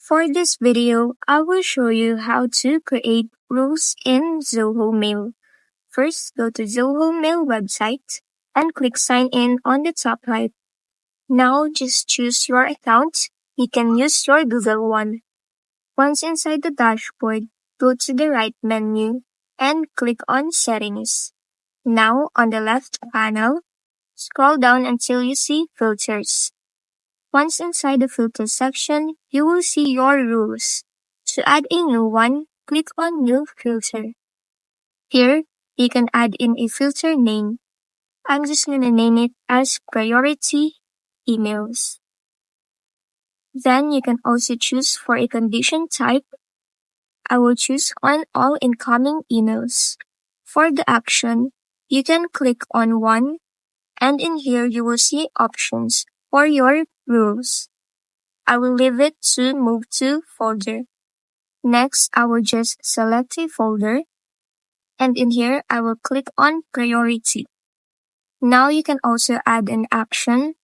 For this video, I will show you how to create rules in Zoho Mail. First, go to Zoho Mail website and click Sign In on the top right. Now, just choose your account. You can use your Google one. Once inside the dashboard, go to the right menu and click on Settings. Now, on the left panel, scroll down until you see Filters. Once inside the filter section, you will see your rules. To add a new one, click on New Filter. Here, you can add in a filter name. I'm just going to name it as Priority Emails. Then you can also choose for a condition type. I will choose on all incoming emails. For the action, you can click on one, and in here you will see options for your rules. I will leave it to move to folder. Next, I will just select a folder, and in here I will click on priority. Now you can also add an action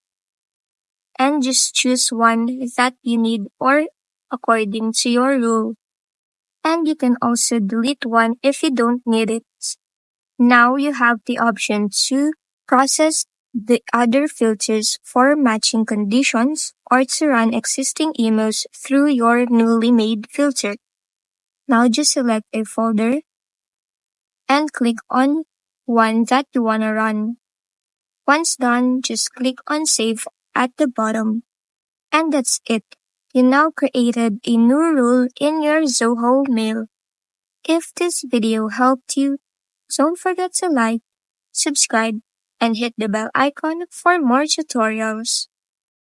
and just choose one that you need or according to your rule. And you can also delete one if you don't need it. Now you have the option to process the other filters for matching conditions or to run existing emails through your newly made filter. Now just select a folder and click on one that you want to run. Once done, just click on Save at the bottom. And that's it. You now created a new rule in your Zoho Mail. If this video helped you, don't forget to like, subscribe, and hit the bell icon for more tutorials.